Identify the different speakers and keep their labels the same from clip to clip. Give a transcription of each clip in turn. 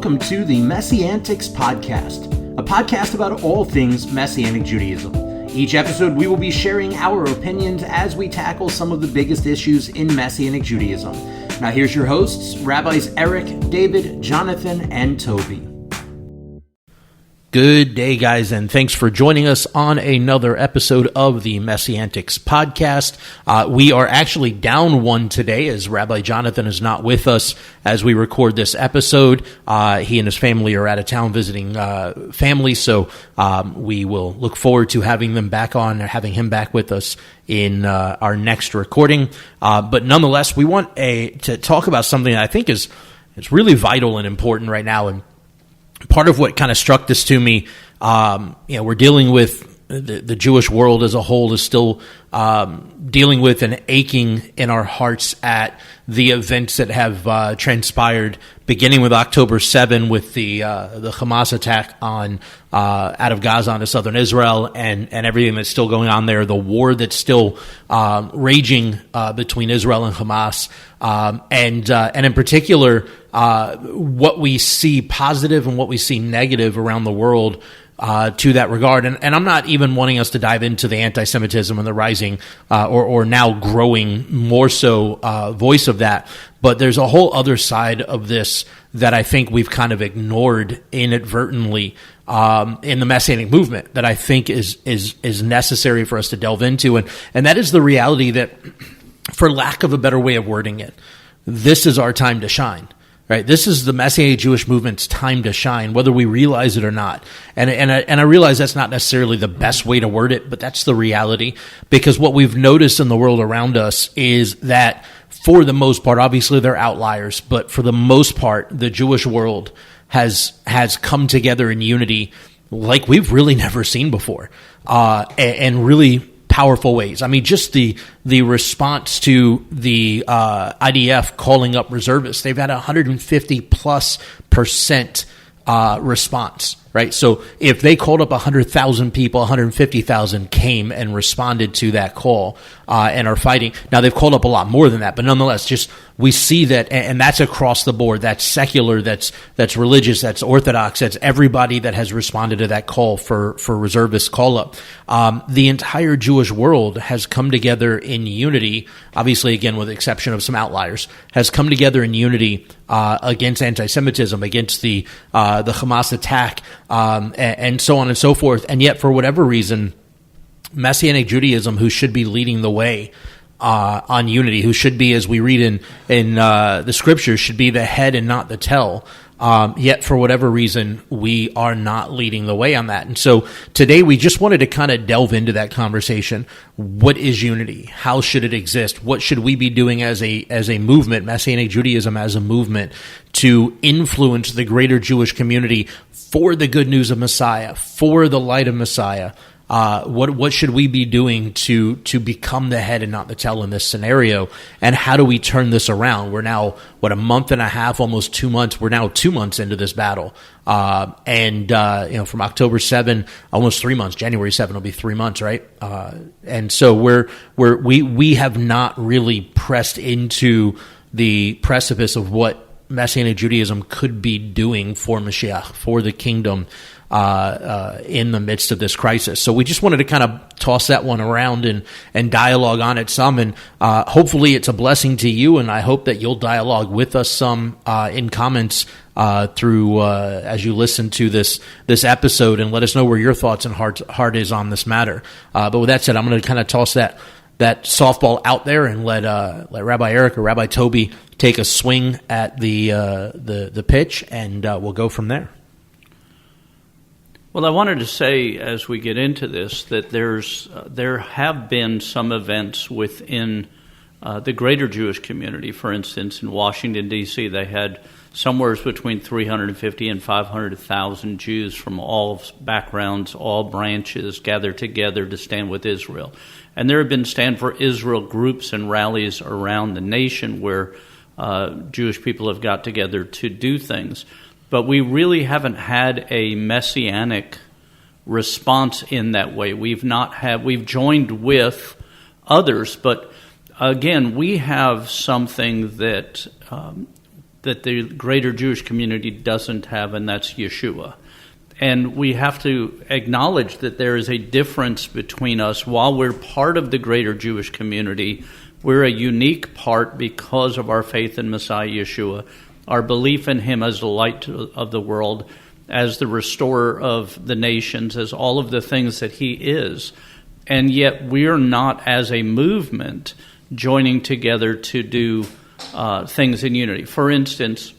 Speaker 1: welcome to the MessianTics podcast, a podcast about all things Messianic Judaism. Each episode, we will be sharing our opinions as we tackle some of the biggest issues in Messianic Judaism. Now here's your hosts, Rabbis Eric, David, Jonathan, and Toby. Good day, guys, and thanks for joining us on another episode of the MessianTics podcast. We are actually down one today as Rabbi Jonathan is not with us as we record this episode. He and his family are out of town visiting family, so we will look forward to having him back with us in our next recording. But nonetheless, we want to talk about something that I think is really vital and important right now, and part of what kind of struck this to me, we're dealing with the Jewish world as a whole is still dealing with and aching in our hearts at the events that have transpired, beginning with October 7 with the Hamas attack on out of Gaza onto southern Israel and everything that's still going on there, the war that's still raging between Israel and Hamas, and in particular, what we see positive and what we see negative around the world to that regard. And I'm not even wanting us to dive into the anti-Semitism and the rising or now growing more so voice of that. But there's a whole other side of this that I think we've kind of ignored inadvertently in the Messianic movement that I think is necessary for us to delve into. And that is the reality that, for lack of a better way of wording it, this is our time to shine. Right, this is the Messianic Jewish Movement's time to shine, whether we realize it or not. And I realize that's not necessarily the best way to word it, but that's the reality. Because what we've noticed in the world around us is that, for the most part, obviously they're outliers, but for the most part, the Jewish world has come together in unity like we've really never seen before, and really powerful ways. I mean, just the response to the IDF calling up reservists. They've had 150+% response, right? So if they called up 100,000 people, 150,000 came and responded to that call and are fighting. Now, they've called up a lot more than that, but nonetheless, just we see that, and that's across the board. That's secular, that's religious, that's Orthodox, that's everybody that has responded to that call for reservist call up. The entire Jewish world has come together in unity, obviously, again, with the exception of some outliers, has come together in unity against anti-Semitism, against the Hamas attack, and so on and so forth. And yet, for whatever reason, Messianic Judaism, who should be leading the way on unity, who should be, as we read in the scriptures, should be the head and not the tail. Yet, for whatever reason, we are not leading the way on that. And so today we just wanted to kind of delve into that conversation. What is unity? How should it exist? What should we be doing as a movement, Messianic Judaism as a movement, to influence the greater Jewish community for the good news of Messiah, for the light of Messiah? What should we be doing to become the head and not the tail in this scenario? And how do we turn this around? We're now, a month and a half, almost 2 months. We're now 2 months into this battle. From October 7, almost 3 months, January 7 will be 3 months, right? And so we have not really pressed into the precipice of what Messianic Judaism could be doing for Mashiach, for the kingdom, in the midst of this crisis. So we just wanted to kind of toss that one around and dialogue on it some, and hopefully it's a blessing to you, and I hope that you'll dialogue with us some in comments through as you listen to this episode, and let us know where your thoughts and heart is on this matter. But with that said, I'm going to kind of toss that softball out there and let Rabbi Eric or Rabbi Toby take a swing at the pitch, and we'll go from there.
Speaker 2: Well, I wanted to say, as we get into this, that there have been some events within the greater Jewish community. For instance, in Washington, D.C., they had somewhere between 350 and 500,000 Jews from all backgrounds, all branches, gathered together to stand with Israel. And there have been Stand for Israel groups and rallies around the nation where Jewish people have got together to do things. But we really haven't had a messianic response in that way. We've joined with others, but again, we have something that that the greater Jewish community doesn't have, and that's Yeshua. And we have to acknowledge that there is a difference between us. While we're part of the greater Jewish community, we're a unique part because of our faith in Messiah Yeshua, our belief in him as the light of the world, as the restorer of the nations, as all of the things that he is. And yet we're not, as a movement, joining together to do things in unity. For instance,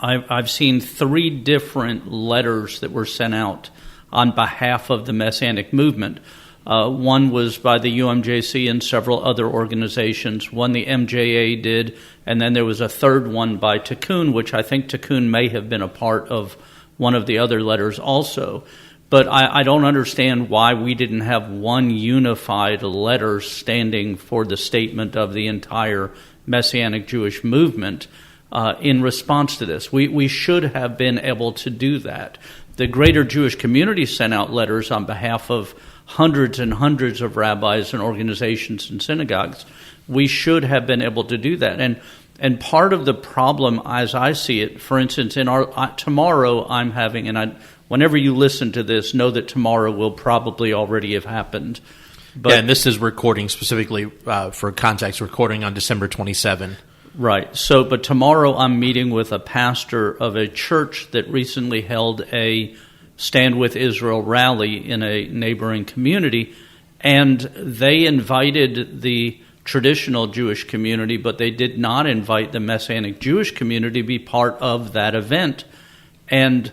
Speaker 2: I've seen 3 different letters that were sent out on behalf of the Messianic movement. One was by the UMJC and several other organizations. One the MJA did, and then there was a third one by Tikkun, which I think Tikkun may have been a part of one of the other letters also. But I don't understand why we didn't have one unified letter standing for the statement of the entire Messianic Jewish movement in response to this. We should have been able to do that. The greater Jewish community sent out letters on behalf of hundreds and hundreds of rabbis and organizations and synagogues. We should have been able to do that. And part of the problem, as I see it, for instance, in our tomorrow I'm having, and whenever you listen to this, know that tomorrow will probably already have happened. But,
Speaker 1: yeah, and this is recording specifically for context, recording on December 27.
Speaker 2: Right. So, but tomorrow I'm meeting with a pastor of a church that recently held a Stand With Israel rally in a neighboring community, and they invited the traditional Jewish community, but they did not invite the Messianic Jewish community to be part of that event. And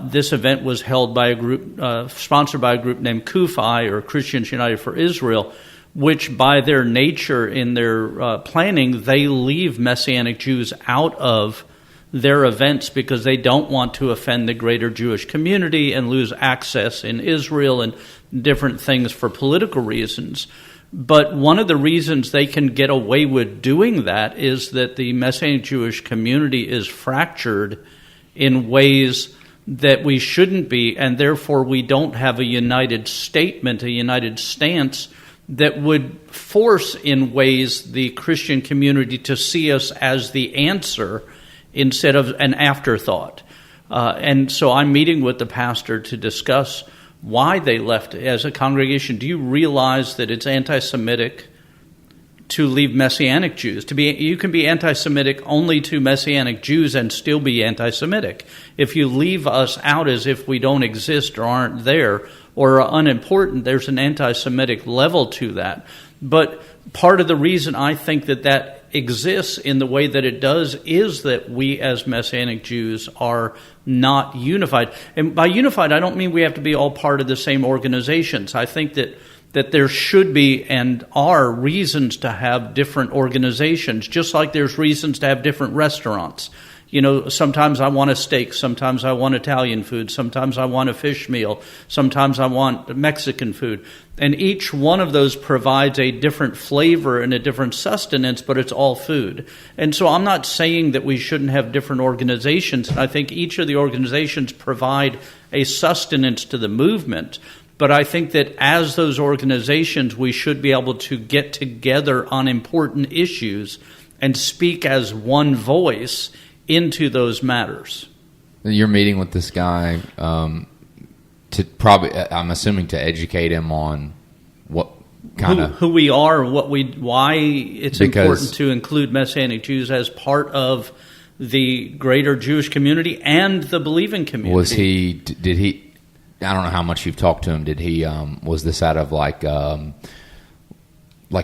Speaker 2: this event was held by a group, sponsored by a group named CUFI, or Christians United for Israel, which by their nature in their planning, they leave Messianic Jews out of their events because they don't want to offend the greater Jewish community and lose access in Israel and different things for political reasons. But one of the reasons they can get away with doing that is that the Messianic Jewish community is fractured in ways that we shouldn't be, and therefore we don't have a united statement, a united stance that would force in ways the Christian community to see us as the answer instead of an afterthought. And so I'm meeting with the pastor to discuss why they left as a congregation. Do you realize that it's anti-Semitic to leave Messianic Jews? You can be anti-Semitic only to Messianic Jews and still be anti-Semitic. If you leave us out as if we don't exist or aren't there or are unimportant, there's an anti-Semitic level to that. But part of the reason I think that exists in the way that it does is that we as Messianic Jews are not unified. And by unified, I don't mean we have to be all part of the same organizations. I think that there should be and are reasons to have different organizations, just like there's reasons to have different restaurants. You know, sometimes I want a steak, sometimes I want Italian food, sometimes I want a fish meal, sometimes I want Mexican food. And each one of those provides a different flavor and a different sustenance, but it's all food. And so I'm not saying that we shouldn't have different organizations. I think each of the organizations provide a sustenance to the movement. But I think that as those organizations, we should be able to get together on important issues and speak as one voice into those matters.
Speaker 3: You're meeting with this guy to probably, I'm assuming, to educate him on what kind of
Speaker 2: who we are, why it's important to include Messianic Jews as part of the greater Jewish community and the believing community.
Speaker 3: Did he? I don't know how much you've talked to him. Did he? Was this out of like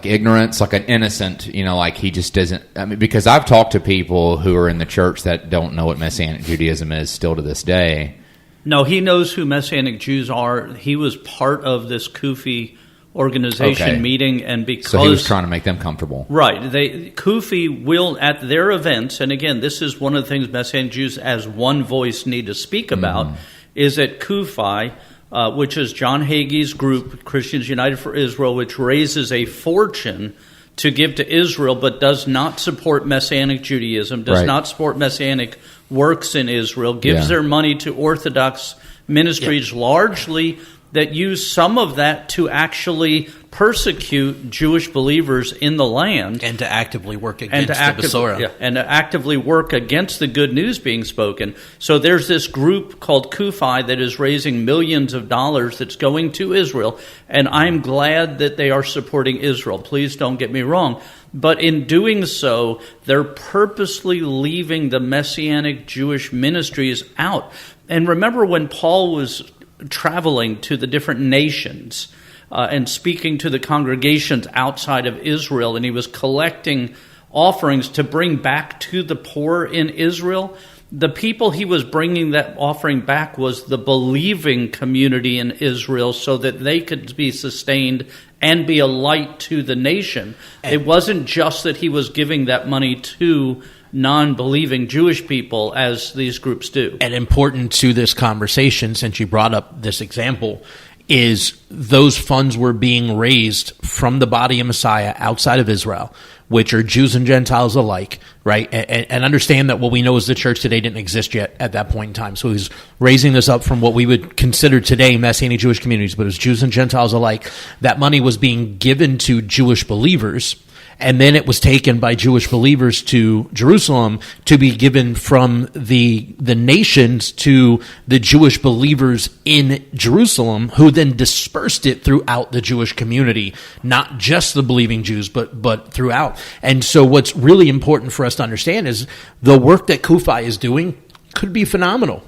Speaker 3: ignorance, like an innocent, like he just doesn't, I mean, because I've talked to people who are in the church that don't know what Messianic Judaism is still to this day.
Speaker 2: No, he knows who Messianic Jews are. He was part of this Kufi organization meeting, and because...
Speaker 3: So he was trying to make them comfortable.
Speaker 2: Right. Kufi will, at their events, and again, this is one of the things Messianic Jews as one voice need to speak about, is at Kufi, which is John Hagee's group, Christians United for Israel, which raises a fortune to give to Israel, but does not support Messianic Judaism, does not support Messianic works in Israel, gives their money to Orthodox ministries largely that use some of that to actually persecute Jewish believers in the land
Speaker 1: and to actively work against the Besorah.
Speaker 2: And to actively work against the good news being spoken. So there's this group called Kufi that is raising millions of dollars that's going to Israel, and I'm glad that they are supporting Israel. Please don't get me wrong. But in doing so, they're purposely leaving the Messianic Jewish ministries out. And remember when Paul was traveling to the different nations and speaking to the congregations outside of Israel, and he was collecting offerings to bring back to the poor in Israel, the people he was bringing that offering back was the believing community in Israel so that they could be sustained and be a light to the nation. It wasn't just that he was giving that money to non-believing Jewish people as these groups do.
Speaker 1: And important to this conversation, since you brought up this example, is those funds were being raised from the body of Messiah outside of Israel, which are Jews and Gentiles alike, right? And understand that what we know as the church today didn't exist yet at that point in time. So he's raising this up from what we would consider today Messianic Jewish communities, but it was Jews and Gentiles alike. That money was being given to Jewish believers, and then it was taken by Jewish believers to Jerusalem to be given from the nations to the Jewish believers in Jerusalem, who then dispersed it throughout the Jewish community, not just the believing Jews, but throughout. And so what's really important for us to understand is the work that Kufi is doing could be phenomenal.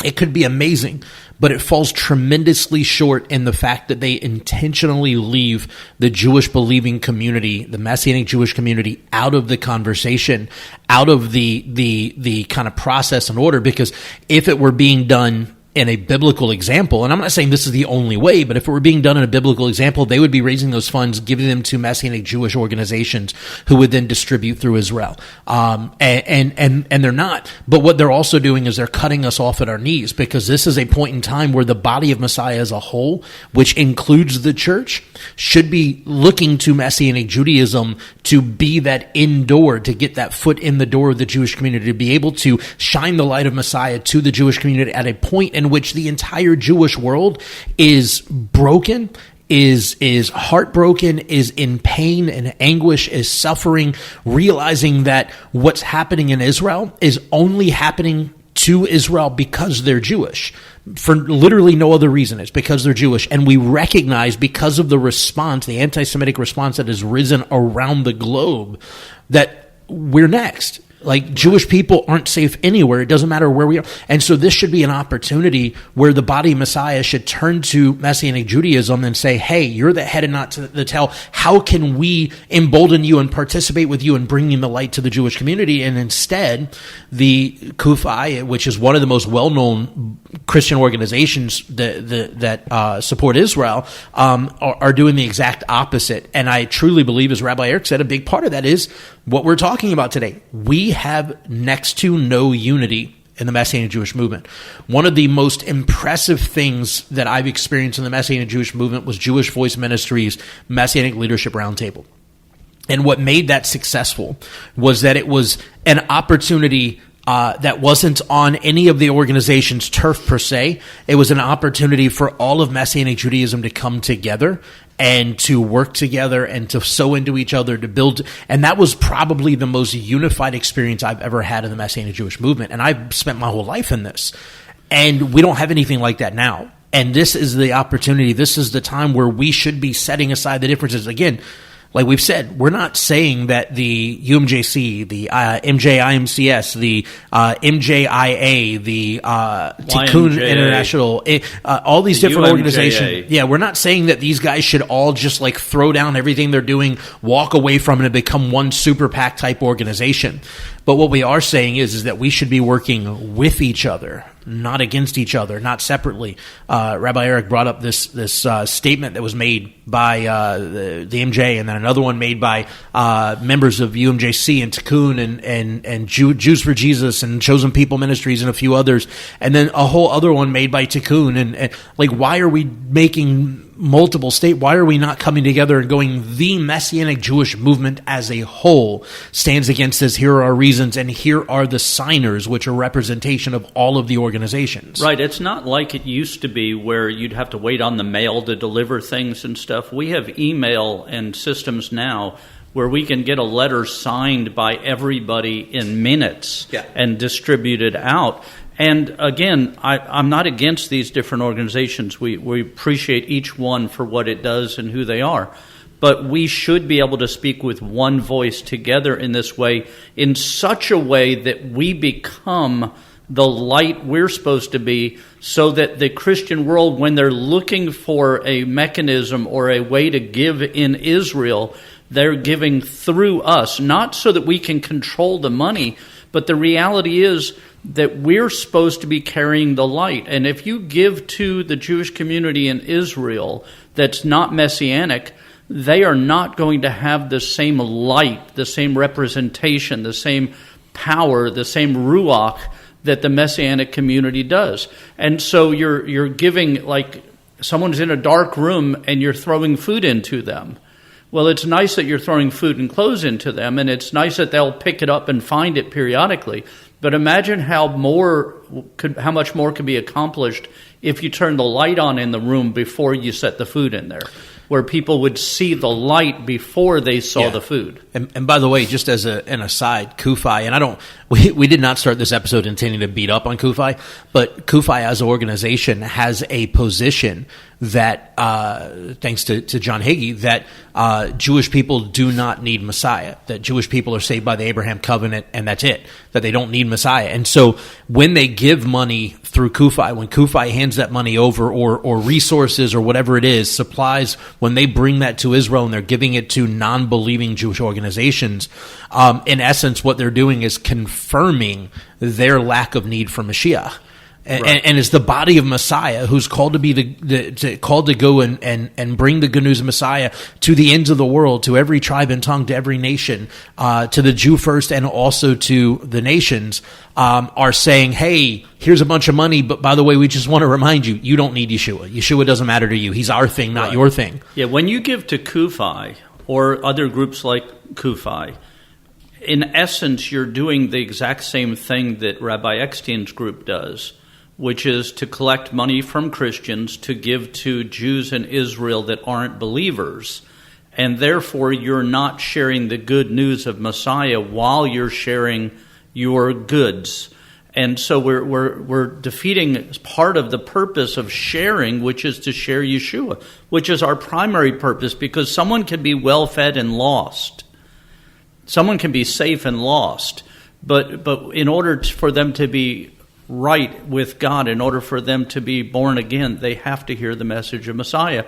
Speaker 1: It could be amazing, but it falls tremendously short in the fact that they intentionally leave the Jewish believing community, the Messianic Jewish community, out of the conversation, out of the kind of process and order. Because if it were being done in a biblical example, and I'm not saying this is the only way, but if it were being done in a biblical example, they would be raising those funds, giving them to Messianic Jewish organizations who would then distribute through Israel. And they're not. But what they're also doing is they're cutting us off at our knees, because this is a point in time where the body of Messiah as a whole, which includes the church, should be looking to Messianic Judaism to be that in-door, to get that foot in the door of the Jewish community, to be able to shine the light of Messiah to the Jewish community at a point in which the entire Jewish world is broken, is heartbroken, is in pain and anguish, is suffering, realizing that what's happening in Israel is only happening to Israel because they're Jewish. For literally no other reason. It's because they're Jewish. And we recognize, because of the response, the anti-Semitic response that has risen around the globe, that we're next. Like, Jewish people aren't safe anywhere. It doesn't matter where we are. And so this should be an opportunity where the body of Messiah should turn to Messianic Judaism and say, hey, you're the head and not the tail. How can we embolden you and participate with you in bringing the light to the Jewish community? And instead, the Kufi, which is one of the most well-known Christian organizations that support Israel, are doing the exact opposite. And I truly believe, as Rabbi Eric said, a big part of that is what we're talking about today. We have next to no unity in the Messianic Jewish Movement. One of the most impressive things that I've experienced in the Messianic Jewish Movement was Jewish Voice Ministries' Messianic Leadership Roundtable. And what made that successful was that it was an opportunity that wasn't on any of the organization's turf per se. It was an opportunity for all of Messianic Judaism to come together and to work together and to sow into each other, to build. And that was probably the most unified experience I've ever had in the Messianic Jewish Movement. And I've spent my whole life in this. And we don't have anything like that now. And this is the opportunity. This is the time where we should be setting aside the differences. Again, like we've said, we're not saying that the UMJC, the MJIMCS, the MJIA, the Tikkun International, all these different organizations. Yeah, we're not saying that these guys should all just like throw down everything they're doing, walk away from it, and become one super PAC type organization. But what we are saying is that we should be working with each other, not against each other, not separately. Rabbi Eric brought up this statement that was made by the MJ, and then another one made by members of UMJC and Tikkun and Jews for Jesus and Chosen People Ministries and a few others, and then a whole other one made by Tikkun. And like, why are we making multiple state. Why are we not coming together and going, the Messianic Jewish movement as a whole stands against this? Here are our reasons, and here are the signers, which are representation of all of the organizations.
Speaker 2: Right. It's not like it used to be where you'd have to wait on the mail to deliver things and stuff. We have email and systems now where we can get a letter signed by everybody in minutes and distributed out. And again, I'm not against these different organizations. We appreciate each one for what it does and who they are. But we should be able to speak with one voice together in this way, in such a way that we become the light we're supposed to be, so that the Christian world, when they're looking for a mechanism or a way to give in Israel, they're giving through us, not so that we can control the money, but the reality is that we're supposed to be carrying the light. And if you give to the Jewish community in Israel that's not Messianic, they are not going to have the same light, the same representation, the same power, the same ruach that the Messianic community does. And so you're giving, like someone's in a dark room and you're throwing food into them. Well, it's nice that you're throwing food and clothes into them, and it's nice that they'll pick it up and find it periodically. But imagine how much more could be accomplished if you turn the light on in the room before you set the food in there, where people would see the light before they saw the food.
Speaker 1: And by the way, just as an aside, CUFI, and we did not start this episode intending to beat up on CUFI, but CUFI as an organization has a position that, thanks to John Hagee, that Jewish people do not need Messiah, that Jewish people are saved by the Abraham covenant, and that's it, that they don't need Messiah. And so when they give money through CUFI, when CUFI hands that money over, or resources or whatever it is, supplies, when they bring that to Israel and they're giving it to non-believing Jewish organizations, in essence, what they're doing is confirming their lack of need for Mashiach. And it's the body of Messiah who's called to be called to go and bring the good news of Messiah to the ends of the world, to every tribe and tongue, to every nation, to the Jew first and also to the nations, are saying, hey, here's a bunch of money, but by the way, we just want to remind you, you don't need Yeshua. Yeshua doesn't matter to you. He's our thing, not your thing.
Speaker 2: Yeah, when you give to CUFI or other groups like CUFI, in essence, you're doing the exact same thing that Rabbi Eckstein's group does, which is to collect money from Christians to give to Jews in Israel that aren't believers. And therefore, you're not sharing the good news of Messiah while you're sharing your goods. And so we're defeating part of the purpose of sharing, which is to share Yeshua, which is our primary purpose, because someone can be well-fed and lost. Someone can be safe and lost. But in order for them to be right with God, in order for them to be born again, they have to hear the message of Messiah.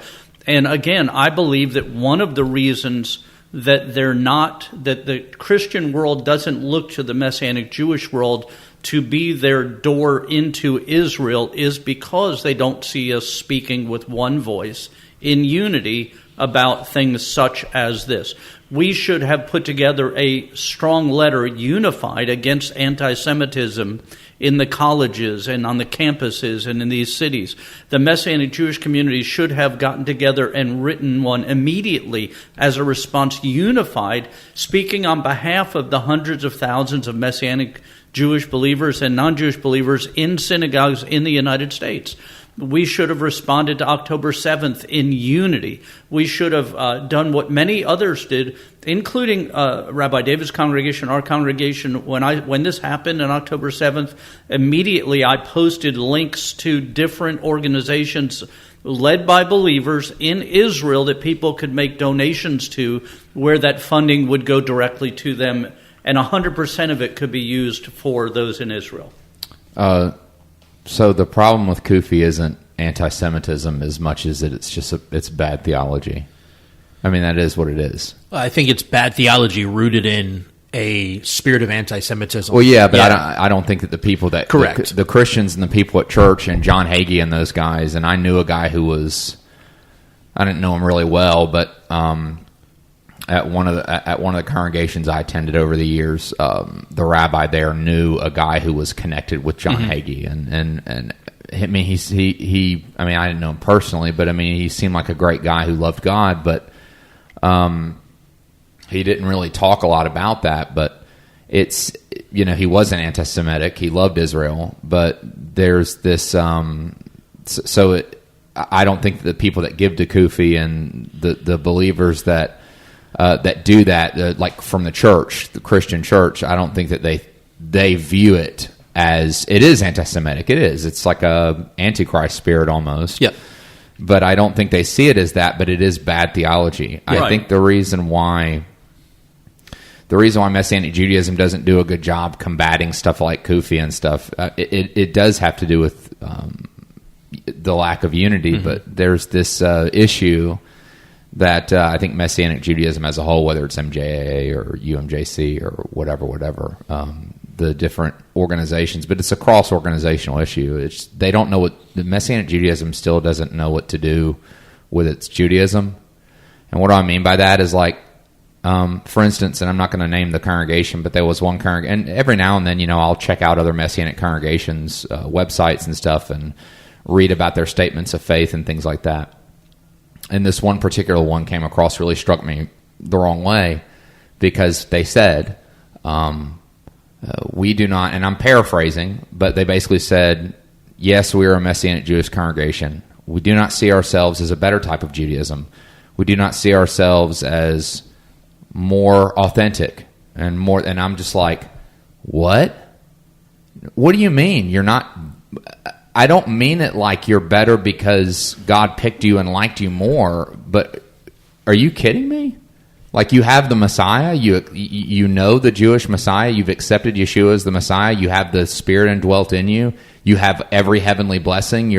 Speaker 2: And again, I believe that one of the reasons that that the Christian world doesn't look to the Messianic Jewish world to be their door into Israel is because they don't see us speaking with one voice in unity about things such as this. We should have put together a strong letter unified against anti-Semitism in the colleges and on the campuses and in these cities. The Messianic Jewish community should have gotten together and written one immediately as a response, unified, speaking on behalf of the hundreds of thousands of Messianic Jewish believers and non-Jewish believers in synagogues in the United States. We should have responded to October 7th in unity. We should have done what many others did, including Rabbi David's congregation, our congregation. When this happened on October 7th, immediately I posted links to different organizations led by believers in Israel that people could make donations to, where that funding would go directly to them, and 100% of it could be used for those in Israel.
Speaker 3: So the problem with Kufi isn't anti-Semitism as much as it's bad theology. I mean, that is what it is.
Speaker 1: I think it's bad theology rooted in a spirit of anti-Semitism.
Speaker 3: Well, yeah, but I don't think that the people that...
Speaker 1: Correct.
Speaker 3: The Christians and the people at church and John Hagee and those guys, and I knew a guy who was... I didn't know him really well, but at one of the congregations I attended over the years, the rabbi there knew a guy who was connected with John Hagee, and I mean, he. I mean, I didn't know him personally, but I mean, he seemed like a great guy who loved God. But he didn't really talk a lot about that. But it's, you know, he wasn't anti-Semitic. He loved Israel. But there's this. I don't think the people that give to Kufi and the believers that do that, like from the church, the Christian church, I don't think that they view it as it is anti-Semitic. It is. It's like a antichrist spirit almost.
Speaker 1: Yep.
Speaker 3: But I don't think they see it as that. But it is bad theology. I think the reason why Messianic Judaism doesn't do a good job combating stuff like Kufi and stuff, it does have to do with the lack of unity. But there's this issue that I think Messianic Judaism as a whole, whether it's MJAA or UMJC or whatever, the different organizations, but it's a cross-organizational issue. They don't know the Messianic Judaism still doesn't know what to do with its Judaism. And what do I mean by that is, like, for instance, and I'm not going to name the congregation, but there was one congregation, and every now and then, you know, I'll check out other Messianic congregations' websites and stuff and read about their statements of faith and things like that. And this one particular one came across, really struck me the wrong way, because they said, we do not, and I'm paraphrasing, but they basically said, yes, we are a Messianic Jewish congregation. We do not see ourselves as a better type of Judaism. We do not see ourselves as more authentic and more, and I'm just like, what? What do you mean? You're not, I don't mean it like you're better because God picked you and liked you more, but are you kidding me? Like, you have the Messiah, you know the Jewish Messiah, you've accepted Yeshua as the Messiah, you have the Spirit indwelt in you, you have every heavenly blessing.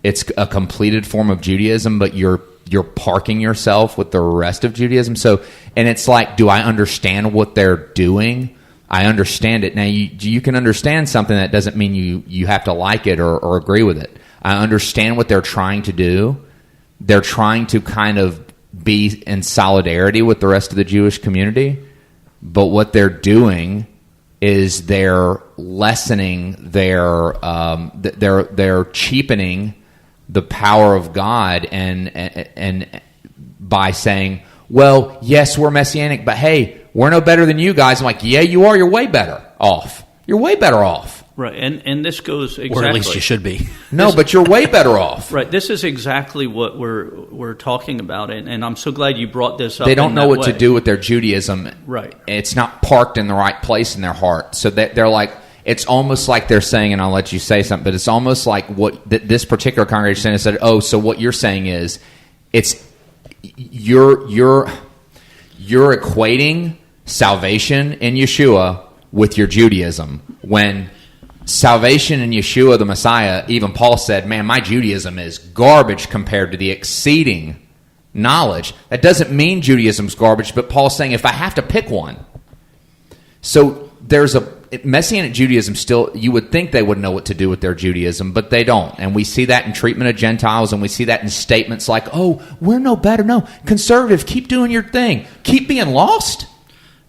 Speaker 3: It's a completed form of Judaism, but you're parking yourself with the rest of Judaism. So, and it's like, do I understand what they're doing? I understand it. Now, you can understand something. That doesn't mean you have to like it or agree with it. I understand what they're trying to do. They're trying to kind of be in solidarity with the rest of the Jewish community, but what they're doing is they're lessening they're cheapening the power of God and by saying, well, yes, we're Messianic, but hey, we're no better than you guys. I'm like, yeah, you are. You're way better off. You're way better off.
Speaker 2: Right, and this goes exactly.
Speaker 1: Or at least you should be.
Speaker 3: No, but you're way better off.
Speaker 2: Right, this is exactly what we're talking about, and I'm so glad you brought this up.
Speaker 3: They don't know what to do with their Judaism.
Speaker 2: Right.
Speaker 3: It's not parked in the right place in their heart. So they're like, it's almost like they're saying, and I'll let you say something, but it's almost like what this particular congregation said, oh, so what you're saying is, it's you're equating salvation in Yeshua with your Judaism, when salvation in Yeshua the Messiah, even Paul said, man, my Judaism is garbage compared to the exceeding knowledge. That doesn't mean Judaism's garbage, but Paul's saying if I have to pick one. So there's Messianic Judaism still, you would think they would know what to do with their Judaism, but they don't. And we see that in treatment of Gentiles, and we see that in statements like, oh, we're no better. No, conservative, keep doing your thing. Keep being lost.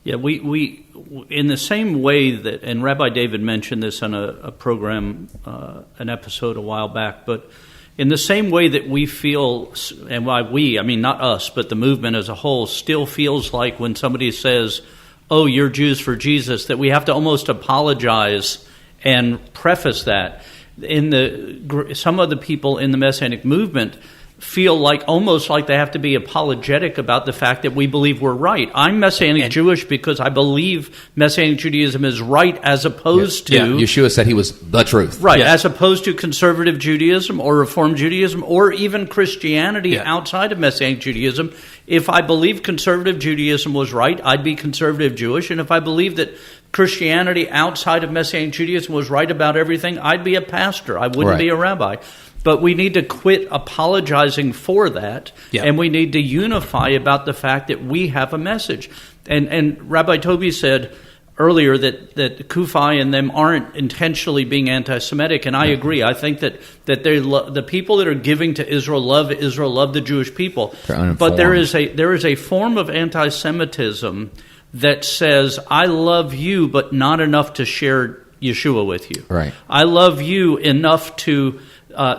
Speaker 2: Yeah, we in the same way that, and Rabbi David mentioned this on a program, an episode a while back, but in the same way that we feel, and why I mean not us, but the movement as a whole still feels like when somebody says, oh, you're Jews for Jesus, that we have to almost apologize and preface that. Some of the people in the Messianic movement feel like almost like they have to be apologetic about the fact that we believe we're right. I'm Messianic Jewish because I believe Messianic Judaism is right, as opposed to...
Speaker 3: Yeah, Yeshua said he was the truth.
Speaker 2: Right, as opposed to conservative Judaism or Reform Judaism or even Christianity outside of Messianic Judaism. If I believe conservative Judaism was right, I'd be conservative Jewish. And if I believe that Christianity outside of Messianic Judaism was right about everything, I'd be a pastor. I wouldn't be a rabbi. But we need to quit apologizing for that, and we need to unify about the fact that we have a message. And Rabbi Toby said earlier that Kufi and them aren't intentionally being anti-Semitic, and I agree. I think that the people that are giving to Israel, love the Jewish people. But there is a form of anti-Semitism that says, I love you, but not enough to share Yeshua with you.
Speaker 3: Right.
Speaker 2: I love you enough to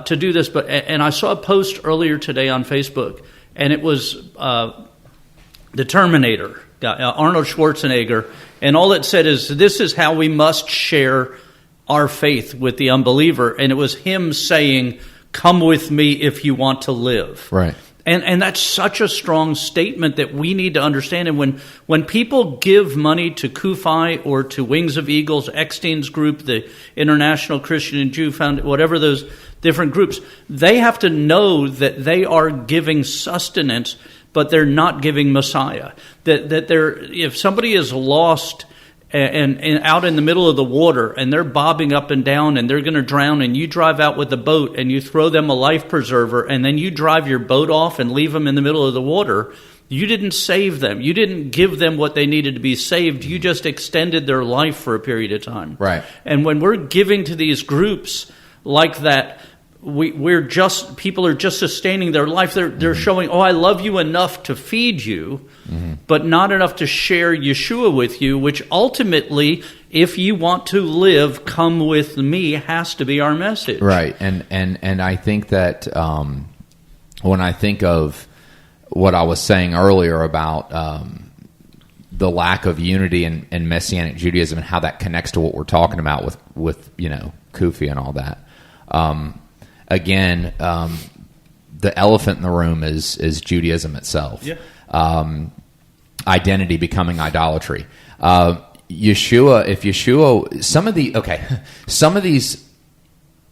Speaker 2: do this. And I saw a post earlier today on Facebook, and it was the Terminator, Arnold Schwarzenegger, and all it said is, this is how we must share our faith with the unbeliever. And it was him saying, come with me if you want to live.
Speaker 3: Right.
Speaker 2: And that's such a strong statement that we need to understand. And when people give money to Kufi or to Wings of Eagles, Eckstein's group, the International Christian and Jew Foundation, whatever those different groups, they have to know that they are giving sustenance, but they're not giving Messiah. That they're, if somebody is lost and out in the middle of the water and they're bobbing up and down and they're going to drown, and you drive out with a boat and you throw them a life preserver and then you drive your boat off and leave them in the middle of the water, you didn't save them. You didn't give them what they needed to be saved. You just extended their life for a period of time.
Speaker 3: Right.
Speaker 2: And when we're giving to these groups like that, people are just sustaining their life. They're showing, I love you enough to feed you, but not enough to share Yeshua with you, which ultimately, if you want to live, come with me, has to be our message.
Speaker 3: Right. And I think that when I think of what I was saying earlier about the lack of unity in Messianic Judaism and how that connects to what we're talking about with Kufi and all that. Again, the elephant in the room is Judaism itself. Yeah. Identity becoming idolatry. Yeshua, some of these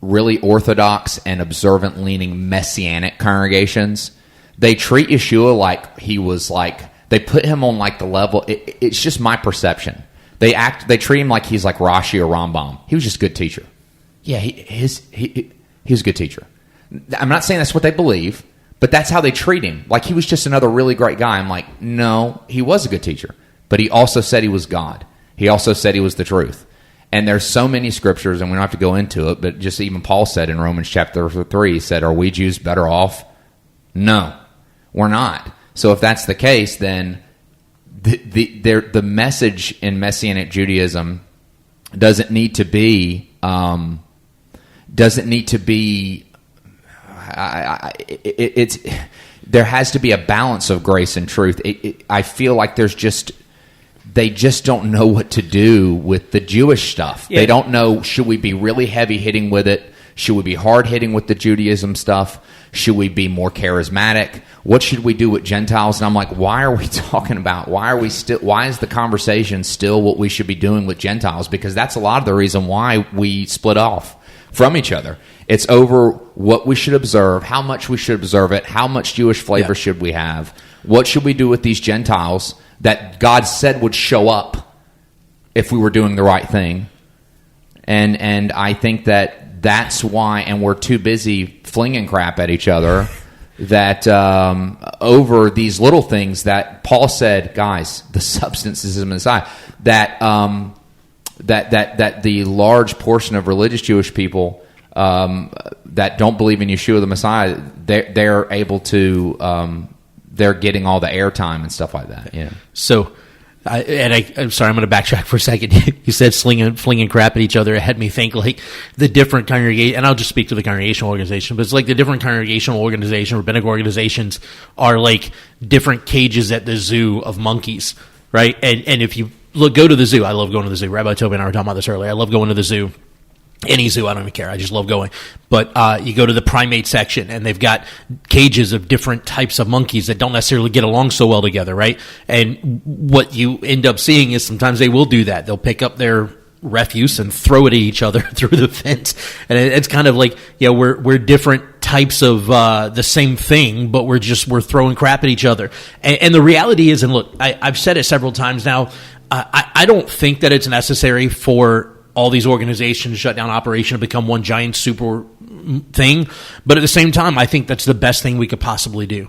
Speaker 3: really orthodox and observant leaning Messianic congregations, they treat Yeshua like he was they put him on the level. It's just my perception. They treat him like he's like Rashi or Rambam. He was just a good teacher. Yeah, he was a good teacher. I'm not saying that's what they believe, but that's how they treat him. Like he was just another really great guy. I'm like, no, he was a good teacher. But he also said he was God. He also said he was the truth. And there's so many scriptures, and we don't have to go into it, but just even Paul said in Romans chapter 3, he said, are we Jews better off? No, we're not. So if that's the case, then the message in Messianic Judaism doesn't need to be there has to be a balance of grace and truth. I feel like they just don't know what to do with the Jewish stuff. Yeah. They don't know, should we be really heavy hitting with it? Should we be hard hitting with the Judaism stuff? Should we be more charismatic? What should we do with Gentiles? And I'm like, why are we talking about, why is the conversation still what we should be doing with Gentiles? Because that's a lot of the reason why we split off from each other. It's over what we should observe, how much we should observe it, how much Jewish flavor should we have, what should we do with these Gentiles that God said would show up if we were doing the right thing. And I think that's why, and we're too busy flinging crap at each other, that over these little things that Paul said, guys, the substance is in Messiah, that the large portion of religious Jewish people that don't believe in Yeshua the Messiah, they're able to, they're getting all the airtime and stuff like that. Yeah.
Speaker 1: So, I'm sorry, I'm going to backtrack for a second. You said flinging crap at each other. It had me think the different congregation, and I'll just speak to the congregational organization, but it's the different congregational organizations, rabbinic organizations are like different cages at the zoo of monkeys, right? And if you go to the zoo, I love going to the zoo. Rabbi Toby and I were talking about this earlier. I love going to the zoo. Any zoo, I don't even care. I just love going. But you go to the primate section, and they've got cages of different types of monkeys that don't necessarily get along so well together, right? And what you end up seeing is sometimes they will do that. They'll pick up their refuse and throw it at each other through the fence. And it's kind of like, we're different types of the same thing, but we're throwing crap at each other. And the reality is, and look, I've said it several times now, I don't think that it's necessary for all these organizations shut down operation to become one giant super thing. But at the same time, I think that's the best thing we could possibly do.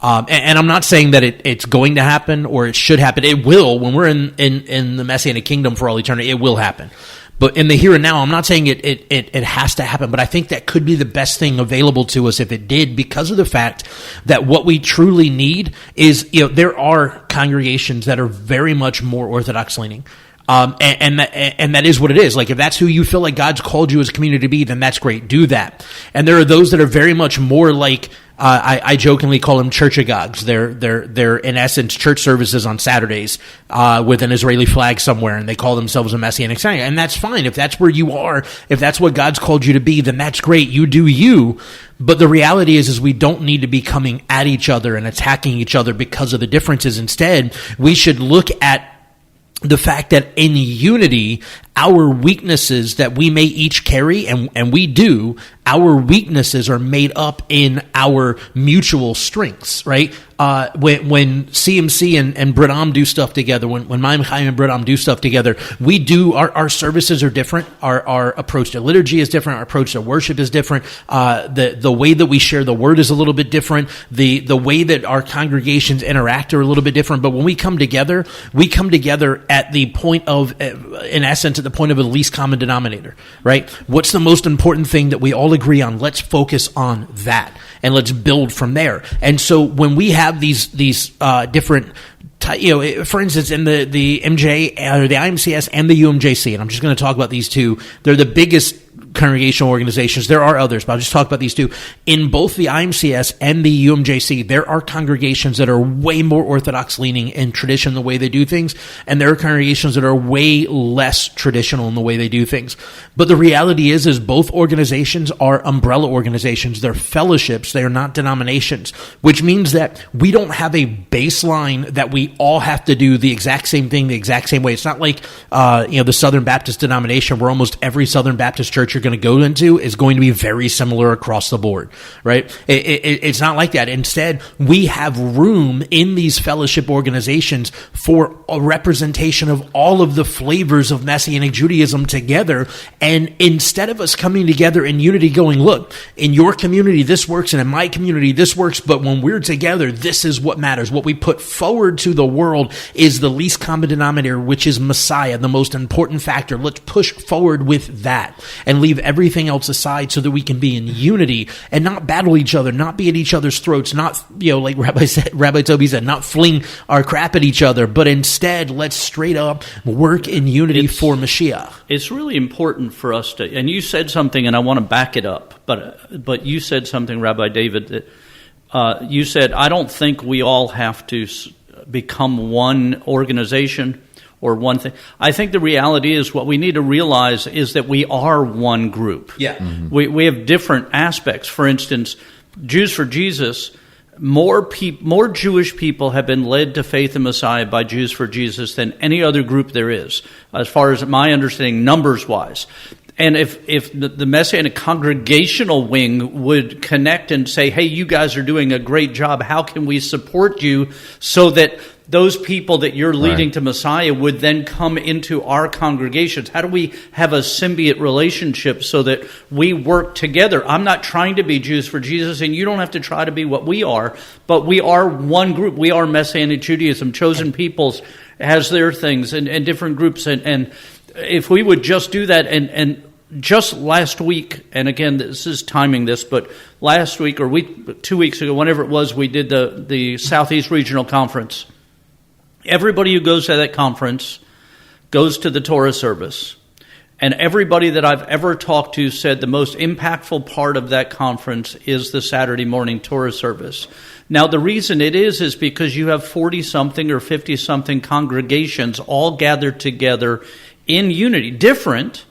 Speaker 1: And I'm not saying that it's going to happen or it should happen. It will. When we're in the Messianic kingdom for all eternity, it will happen. But in the here and now, I'm not saying it has to happen, but I think that could be the best thing available to us if it did, because of the fact that what we truly need is, there are congregations that are very much more Orthodox leaning. And that is what it is. Like, if that's who you feel like God's called you as a community to be, then that's great. Do that. And there are those that are very much more like, I jokingly call them churchagogues. They're in essence church services on Saturdays with an Israeli flag somewhere, and they call themselves a Messianic synagogue. And that's fine. If that's where you are, if that's what God's called you to be, then that's great. You do you. But the reality is we don't need to be coming at each other and attacking each other because of the differences. Instead, we should look at the fact that in unity, our weaknesses that we may each carry, and we do, our weaknesses are made up in our mutual strengths, right? When CMC and Bradam do stuff together, when Maim Chaim and Bradam do stuff together, we do, our services are different, our approach to liturgy is different, our approach to worship is different, the way that we share the word is a little bit different, the way that our congregations interact are a little bit different, but when we come together at the point of, in essence, at the point of the least common denominator, right? What's the most important thing that we all agree on? Let's focus on that, and let's build from there. And so when we have these different, for instance, in the MJ or the IMCS and the UMJC, and I'm just going to talk about these two. They're the biggest congregational organizations. There are others, but I'll just talk about these two. In both the IMCS and the UMJC, there are congregations that are way more Orthodox leaning in tradition, the way they do things, and there are congregations that are way less traditional in the way they do things. But the reality is both organizations are umbrella organizations. They're fellowships. They are not denominations, which means that we don't have a baseline that we all have to do the exact same thing the exact same way. It's not like the Southern Baptist denomination, where almost every Southern Baptist church you're going to go into is going to be very similar across the board, right? It's not like that. Instead, we have room in these fellowship organizations for a representation of all of the flavors of Messianic Judaism together. And instead of us coming together in unity going, look, in your community this works and in my community this works, but when we're together, this is what matters. What we put forward to the world is the least common denominator, which is Messiah, the most important factor. Let's push forward with that and leave everything else aside so that we can be in unity and not battle each other, not be at each other's throats, not, like Rabbi Toby said, not fling our crap at each other, but instead let's straight up work in unity for Mashiach.
Speaker 2: It's really important for us to, and you said something, and I want to back it up, but you said something, Rabbi David, that you said, I don't think we all have to become one organization or one thing. I think the reality is what we need to realize is that we are one group.
Speaker 1: Yeah.
Speaker 2: Mm-hmm. We have different aspects. For instance, Jews for Jesus, more Jewish people have been led to faith in Messiah by Jews for Jesus than any other group there is, as far as my understanding, numbers-wise. And if the Messianic congregational wing would connect and say, hey, you guys are doing a great job, how can we support you so that those people that you're leading to Messiah would then come into our congregations? How do we have a symbiote relationship so that we work together? I'm not trying to be Jews for Jesus, and you don't have to try to be what we are, but we are one group. We are Messianic Judaism. Chosen Peoples has their things and different groups. And if we would just do that, and just last week, and again, this is timing this, but last week or 2 weeks ago, whenever it was, we did the Southeast Regional Conference. Everybody who goes to that conference goes to the Torah service. And everybody that I've ever talked to said the most impactful part of that conference is the Saturday morning Torah service. Now, the reason it is because you have 40-something or 50-something congregations all gathered together in unity. Different.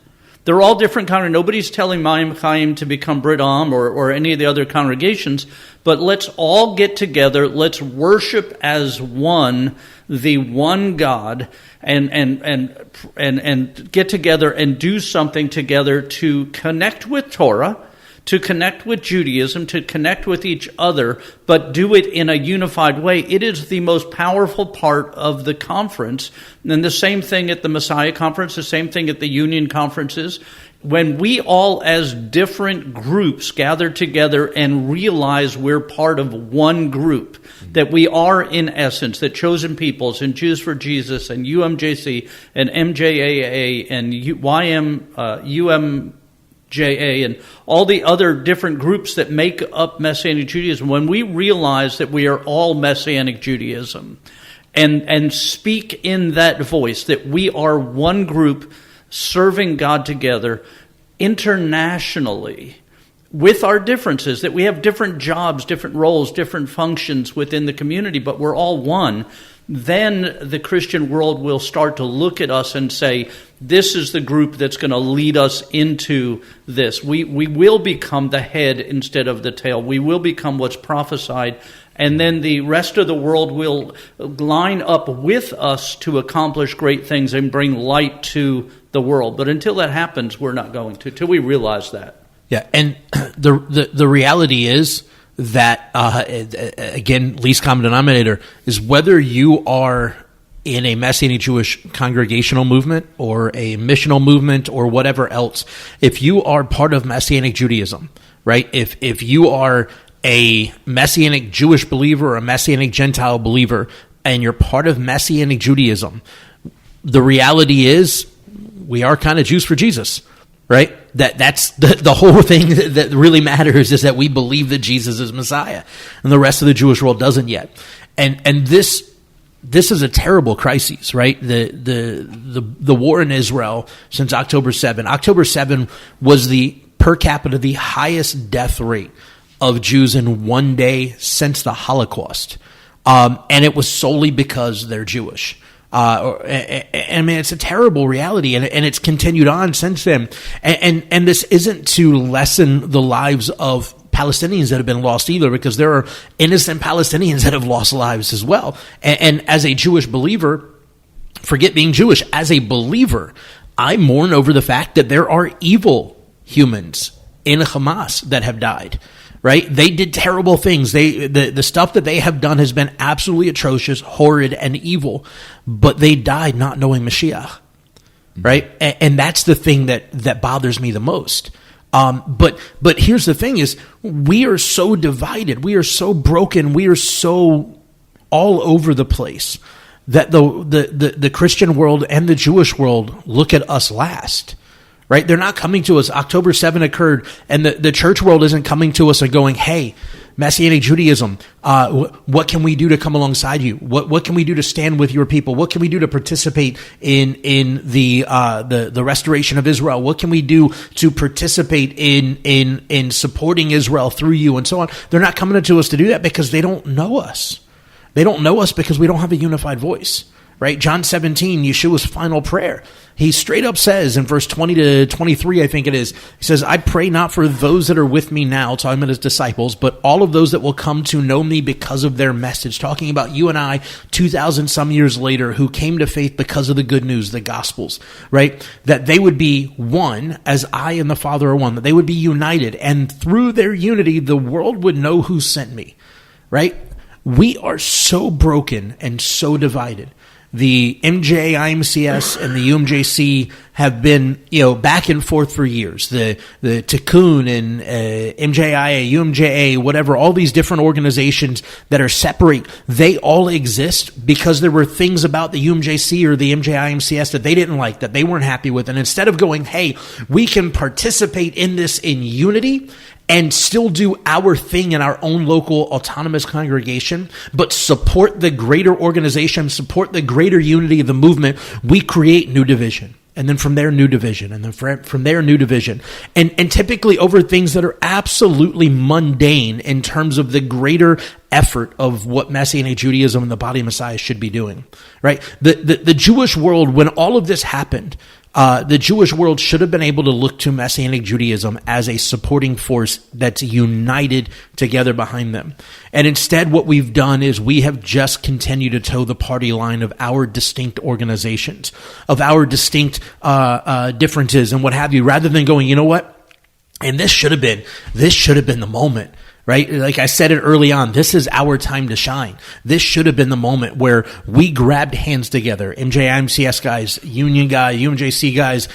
Speaker 2: They're all different congregations. Nobody's telling Maim Chaim to become Brit Am or any of the other congregations, but let's all get together. Let's worship as one, the one God, and get together and do something together to connect with Torah, to connect with Judaism, to connect with each other, but do it in a unified way. It is the most powerful part of the conference. And the same thing at the Messiah Conference, the same thing at the Union Conferences. When we all as different groups gather together and realize we're part of one group, that we are in essence, that Chosen Peoples and Jews for Jesus and UMJC and MJAA and UMJA and all the other different groups that make up Messianic Judaism, when we realize that we are all Messianic Judaism, and speak in that voice that we are one group serving God together internationally with our differences, that we have different jobs, different roles, different functions within the community, but we're all one, then the Christian world will start to look at us and say, this is the group that's going to lead us into this. We will become the head instead of the tail. We will become what's prophesied, and then the rest of the world will line up with us to accomplish great things and bring light to the world. But until that happens, we're not going to, till we realize that.
Speaker 1: Yeah, and the reality is that, again, least common denominator is whether you are in a Messianic Jewish congregational movement or a missional movement or whatever else, if you are part of Messianic Judaism, right? If you are a Messianic Jewish believer or a Messianic Gentile believer and you're part of Messianic Judaism, the reality is we are kind of Jews for Jesus. Right? That's the whole thing that really matters is that we believe that Jesus is Messiah, and the rest of the Jewish world doesn't yet. And this is a terrible crisis, right? The war in Israel since October 7. October 7 was the per capita the highest death rate of Jews in one day since the Holocaust, and it was solely because they're Jewish. I mean, it's a terrible reality, and it's continued on since then. And this isn't to lessen the lives of Palestinians that have been lost either, because there are innocent Palestinians that have lost lives as well. And as a Jewish believer, forget being Jewish, as a believer, I mourn over the fact that there are evil humans in Hamas that have died. Right? They did terrible things. The stuff that they have done has been absolutely atrocious, horrid, and evil. But they died not knowing Mashiach. Right? And that's the thing that bothers me the most. But here's the thing is, we are so divided. We are so broken. We are so all over the place that the Christian world and the Jewish world look at us last. Right? They're not coming to us. October 7 occurred, and the church world isn't coming to us and going, hey, Messianic Judaism, what can we do to come alongside you? What can we do to stand with your people? What can we do to participate in the restoration of Israel? What can we do to participate in supporting Israel through you, and so on? They're not coming to us to do that because they don't know us. They don't know us because we don't have a unified voice. Right? John 17, Yeshua's final prayer. He straight up says in verse 20 to 23, I think it is, he says, I pray not for those that are with me now, talking about his disciples, but all of those that will come to know me because of their message, talking about you and I 2,000 some years later who came to faith because of the good news, the Gospels, right? That they would be one as I and the Father are one, that they would be united, and through their unity, the world would know who sent me, right? We are so broken and so divided. The MJIMCS and the UMJC have been, back and forth for years. The Tikkun and MJIA, UMJA, whatever, all these different organizations that are separate, they all exist because there were things about the UMJC or the MJIMCS that they didn't like, that they weren't happy with. And instead of going, hey, we can participate in this in unity and still do our thing in our own local autonomous congregation, but support the greater organization, support the greater unity of the movement, we create new division. And then from there, new division. And then from there, new division. And typically over things that are absolutely mundane in terms of the greater effort of what Messianic Judaism and the body of Messiah should be doing. Right? The Jewish world, when all of this happened, the Jewish world should have been able to look to Messianic Judaism as a supporting force that's united together behind them. And instead, what we've done is we have just continued to toe the party line of our distinct organizations, of our distinct differences and what have you, rather than going, you know what? And this should have been the moment. Right? Like I said it early on, this is our time to shine. This should have been the moment where we grabbed hands together. MJIMCS guys, Union guy, UMJC guys,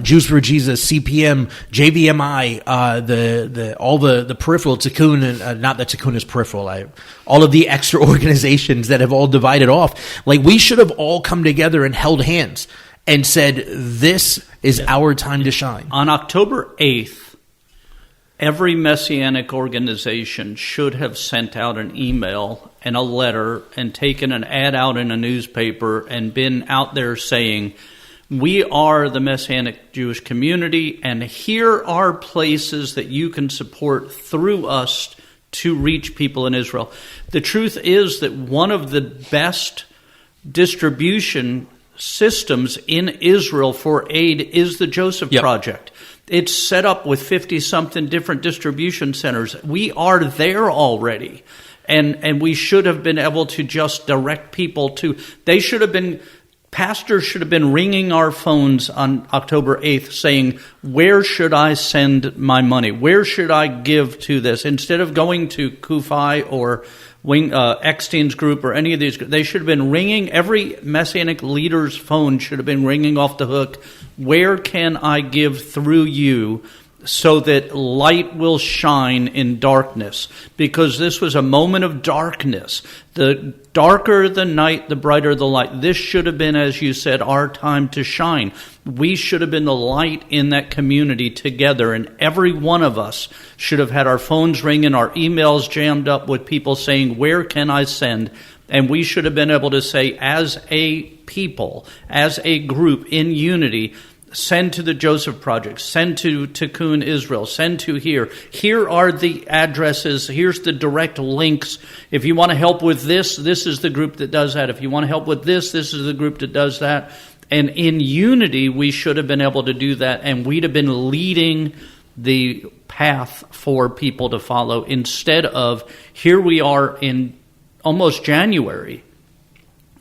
Speaker 1: Jews for Jesus, CPM, JVMI, all the peripheral, Tikkun, and not that Tikkun is peripheral, all of the extra organizations that have all divided off. Like, we should have all come together and held hands and said, this is our time to shine.
Speaker 2: On October 8th, every Messianic organization should have sent out an email and a letter and taken an ad out in a newspaper and been out there saying, we are the Messianic Jewish community, and here are places that you can support through us to reach people in Israel. The truth is that one of the best distribution systems in Israel for aid is the Joseph Project. It's set up with 50-something different distribution centers. We are there already. And we should have been able to just direct people to, pastors should have been ringing our phones on October 8th saying, where should I send my money? Where should I give to this? Instead of going to Kufi or Eckstein's group or any of these, they should have been ringing, every Messianic leader's phone should have been ringing off the hook, where can I give through you so that light will shine in darkness? Because this was a moment of darkness. The darker the night, the brighter the light. This should have been, as you said, our time to shine. We should have been the light in that community together, and every one of us should have had our phones ringing, our emails jammed up with people saying, where can I send? And we should have been able to say, as a people, as a group in unity, send to the Joseph Project, send to Tikkun Israel, send to here. Here are the addresses. Here's the direct links. If you want to help with this, this is the group that does that. If you want to help with this, this is the group that does that. And in unity, we should have been able to do that, and we'd have been leading the path for people to follow, instead of, here we are in almost January,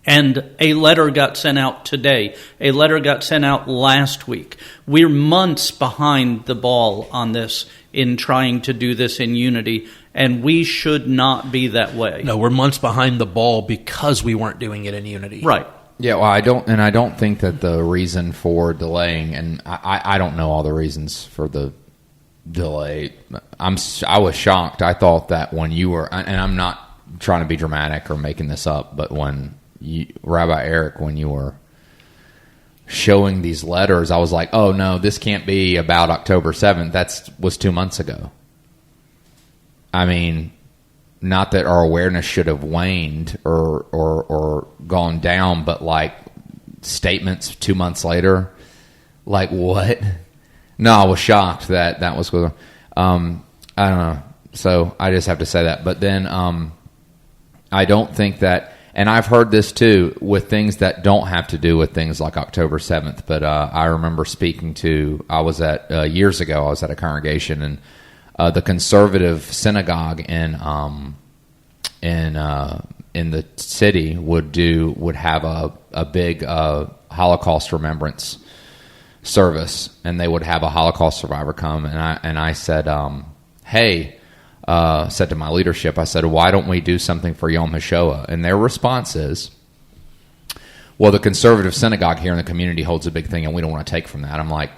Speaker 2: and a letter got sent out today. A letter got sent out last week. We're months behind the ball on this in trying to do this in unity, and we should not be that way.
Speaker 1: No, we're months behind the ball because we weren't doing it in unity.
Speaker 2: Right.
Speaker 3: Yeah, well, I don't think that the reason for delaying, and I don't know all the reasons for the delay. I was shocked. I thought that when you were, and I'm not trying to be dramatic or making this up, but when Rabbi Eric, when you were showing these letters, I was like, oh no, this can't be about October 7th. That was 2 months ago. I mean, not that our awareness should have waned or gone down, but like statements 2 months later, like what? No, I was shocked that was going on. I don't know. So I just have to say that. But then I don't think that, and I've heard this too with things that don't have to do with things like October 7th. But I remember speaking to, years ago, I was at a congregation, and the conservative synagogue in the city would have a big Holocaust remembrance service, and they would have a Holocaust survivor come, and I said, hey. Said to my leadership, I said, why don't we do something for Yom HaShoah? And their response is, well, the conservative synagogue here in the community holds a big thing, and we don't want to take from that. I'm like,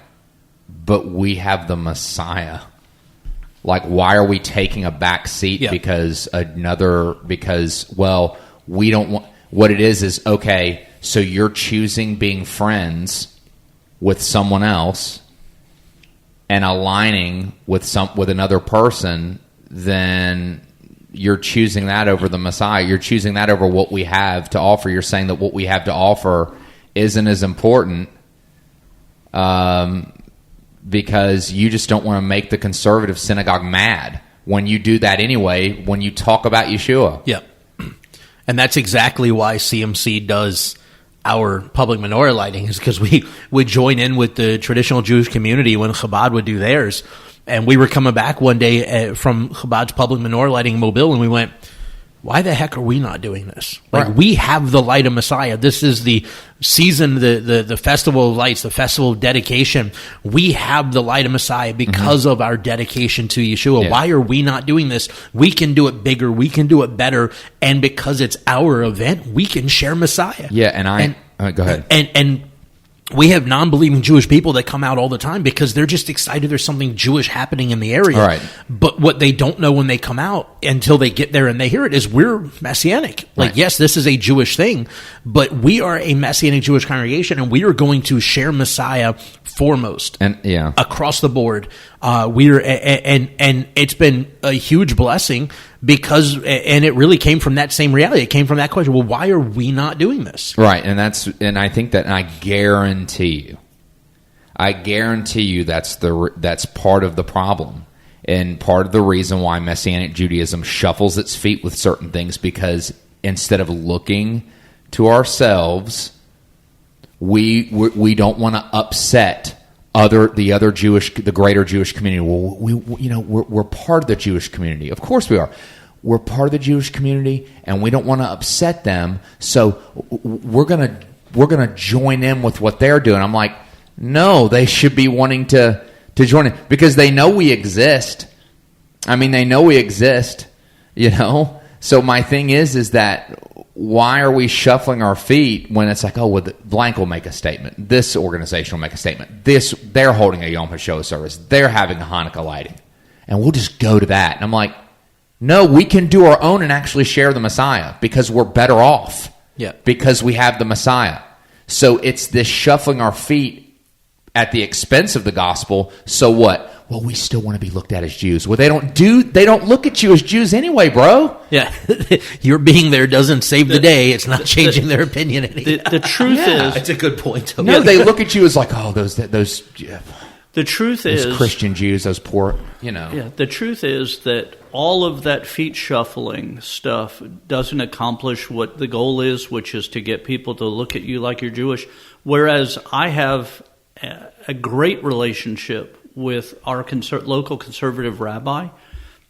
Speaker 3: but we have the Messiah. Like, why are we taking a back seat because we don't want, what it is, okay, so you're choosing being friends with someone else and aligning with another person, then you're choosing that over the Messiah. You're choosing that over what we have to offer. You're saying that what we have to offer isn't as important because you just don't want to make the conservative synagogue mad when you do that anyway, when you talk about Yeshua.
Speaker 1: Yeah. And that's exactly why CMC does our public menorah lighting, is because we would join in with the traditional Jewish community when Chabad would do theirs. And we were coming back one day from Chabad's public menorah lighting in Mobile, and we went, why the heck are we not doing this? Like, right. We have the light of Messiah. This is the season, the festival of lights, the festival of dedication. We have the light of Messiah because of our dedication to Yeshua. Yeah. Why are we not doing this? We can do it bigger. We can do it better. And because it's our event, we can share Messiah.
Speaker 3: Yeah, go ahead.
Speaker 1: And we have non-believing Jewish people that come out all the time because they're just excited there's something Jewish happening in the area.
Speaker 3: Right.
Speaker 1: But what they don't know when they come out until they get there and they hear it is we're Messianic. Like, right. Yes, this is a Jewish thing, but we are a Messianic Jewish congregation, and we are going to share Messiah foremost and across the board. And it's been a huge blessing and it really came from that same reality. It came from that question. Well, why are we not doing this?
Speaker 3: Right, and I think that, and I guarantee you that's part of the problem. And part of the reason why Messianic Judaism shuffles its feet with certain things, because instead of looking to ourselves, we don't want to upset the greater Jewish community. Well, we're part of the Jewish community. Of course we are. We're part of the Jewish community, and we don't want to upset them. So we're gonna join in with what they're doing. I'm like, no, they should be wanting to join in because they know we exist. I mean, they know we exist. So my thing is that why are we shuffling our feet when it's like, oh, well, the blank will make a statement. This organization will make a statement. They're holding a Yom HaShoah service. They're having a Hanukkah lighting. And we'll just go to that. And I'm like, no, we can do our own and actually share the Messiah because we're better off.
Speaker 1: Yeah.
Speaker 3: Because we have the Messiah. So it's this shuffling our feet at the expense of the gospel. So what? Well, we still want to be looked at as Jews. Well, they don't look at you as Jews anyway, bro.
Speaker 1: Yeah. Your being there doesn't save the day. It's not changing their opinion any.
Speaker 2: The truth is,
Speaker 1: it's a good point.
Speaker 3: No, they look at you as like, oh, those
Speaker 2: the truth
Speaker 3: those
Speaker 2: is
Speaker 3: Christian Jews, those poor,
Speaker 2: Yeah, the truth is that all of that feet shuffling stuff doesn't accomplish what the goal is, which is to get people to look at you like you're Jewish. Whereas I have a great relationship with our local conservative rabbi,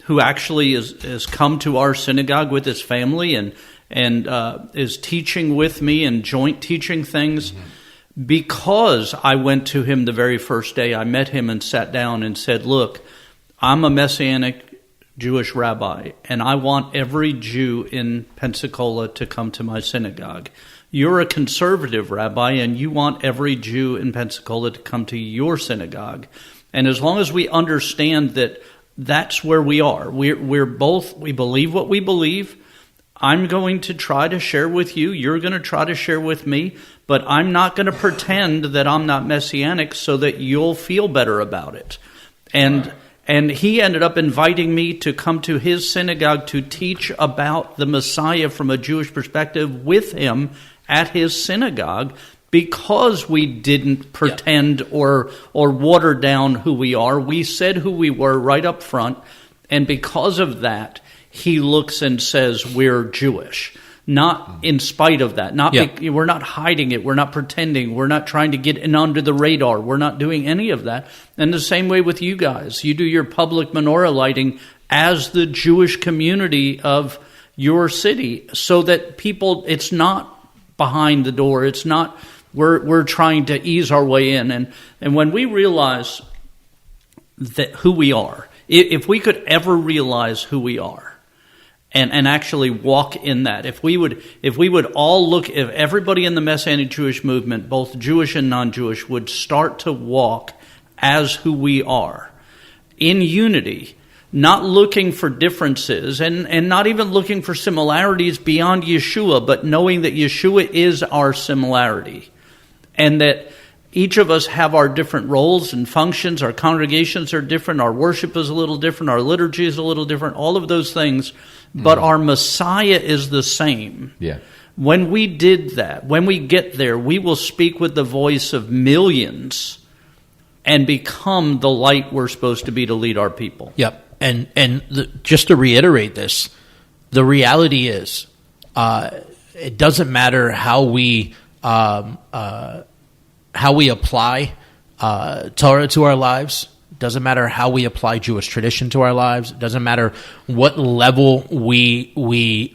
Speaker 2: who actually has come to our synagogue with his family and is teaching with me and joint teaching things. Mm-hmm. Because I went to him the very first day I met him and sat down and said, look, I'm a Messianic Jewish rabbi, and I want every Jew in Pensacola to come to my synagogue. You're a conservative rabbi, and you want every Jew in Pensacola to come to your synagogue. And as long as we understand that that's where we are, we believe what we believe. I'm going to try to share with you. You're going to try to share with me. But I'm not going to pretend that I'm not Messianic so that you'll feel better about it. And he ended up inviting me to come to his synagogue to teach about the Messiah from a Jewish perspective with him at his synagogue, because we didn't pretend or water down who we are. We said who we were right up front. And because of that, he looks and says, we're Jewish. Not in spite of that. We're not hiding it. We're not pretending. We're not trying to get in under the radar. We're not doing any of that. And the same way with you guys. You do your public menorah lighting as the Jewish community of your city, so that people, it's not behind the door. It's not, we're trying to ease our way in. And when we realize that who we are, if we could ever realize who we are, and actually walk in that. If we would all look, if everybody in the Messianic Jewish movement, both Jewish and non-Jewish, would start to walk as who we are, in unity, not looking for differences and not even looking for similarities beyond Yeshua, but knowing that Yeshua is our similarity, and that each of us have our different roles and functions. Our congregations are different. Our worship is a little different. Our liturgy is a little different. All of those things. But our Messiah is the same.
Speaker 3: Yeah.
Speaker 1: When we did that, when we get there, we will speak with the voice of millions and become the light we're supposed to be to lead our people.
Speaker 2: Yep. Just to reiterate this, the reality is, it doesn't matter how we apply Torah to our lives. Doesn't matter how we apply Jewish tradition to our lives. It doesn't matter what level we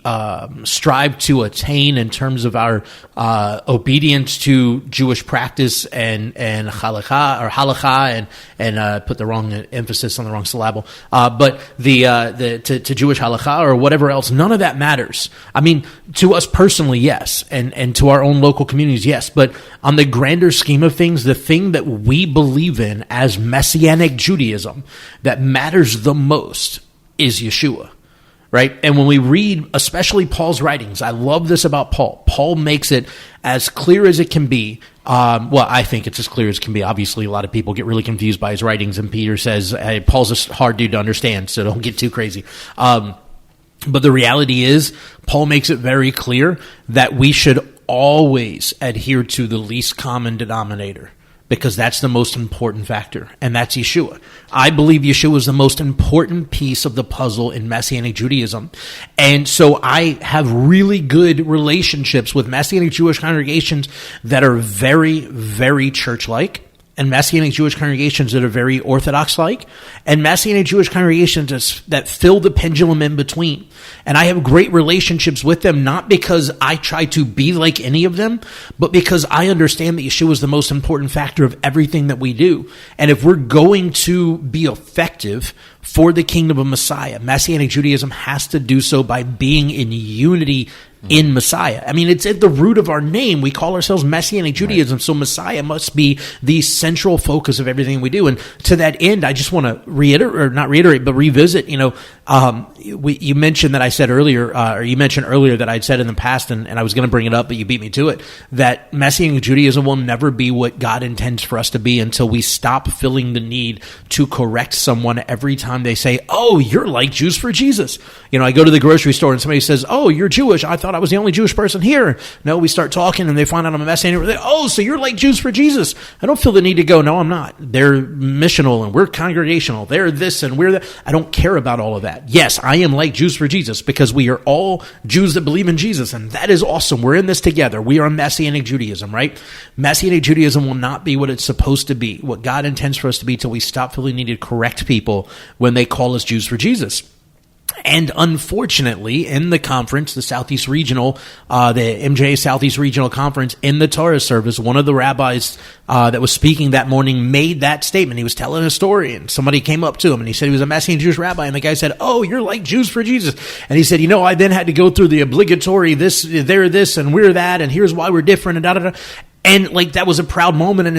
Speaker 2: strive to attain in terms of our obedience to Jewish practice and halakha and put the wrong emphasis on the wrong syllable. But to Jewish halakha or whatever else, none of that matters. I mean, to us personally, yes, and to our own local communities, yes. But on the grander scheme of things, the thing that we believe in as Messianic Judaism that matters the most is Yeshua, right? And when we read, especially Paul's writings, I love this about Paul. Paul makes it as clear as it can be. Well, I think it's as clear as it can be. Obviously, a lot of people get really confused by his writings, and Peter says, hey, Paul's a hard dude to understand, so don't get too crazy.
Speaker 1: But the reality is, Paul makes it very clear that we should always adhere to the least common denominator, because that's the most important factor, and that's Yeshua. I believe Yeshua is the most important piece of the puzzle in Messianic Judaism. And so I have really good relationships with Messianic Jewish congregations that are very, very church-like, and Messianic Jewish congregations that are very Orthodox-like, and Messianic Jewish congregations that fill the pendulum in between. And I have great relationships with them, not because I try to be like any of them, but because I understand that Yeshua is the most important factor of everything that we do. And if we're going to be effective for the kingdom of Messiah, Messianic Judaism has to do so by being in unity in Messiah. I mean, it's at the root of our name. We call ourselves Messianic Judaism, so Messiah must be the central focus of everything we do. And to that end, I just want to revisit, you mentioned that I said earlier, or you mentioned earlier that I'd said in the past, and I was going to bring it up, but you beat me to it, that Messianic Judaism will never be what God intends for us to be until we stop feeling the need to correct someone every time they say, oh, you're like Jews for Jesus. I go to the grocery store and somebody says, oh, you're Jewish. I thought I was the only Jewish person here. No, we start talking and they find out I'm a Messianic. Oh, so you're like Jews for Jesus. I don't feel the need to go, no, I'm not. They're missional and we're congregational. They're this and we're that. I don't care about all of that. Yes, I am like Jews for Jesus because we are all Jews that believe in Jesus, and that is awesome. We're in this together. We are Messianic Judaism, right? Messianic Judaism will not be what it's supposed to be, what God intends for us to be, till we stop feeling need to correct people when they call us Jews for Jesus. And unfortunately, in the conference, the Southeast Regional, the MJA Southeast Regional Conference, in the Torah service, one of the rabbis that was speaking that morning made that statement. He was telling a story, and somebody came up to him, and he said he was a Messianic Jewish rabbi, and the guy said, oh, you're like Jews for Jesus. And he said, I then had to go through the obligatory this, they're this, and we're that, and here's why we're different, and da-da-da. And that was a proud moment in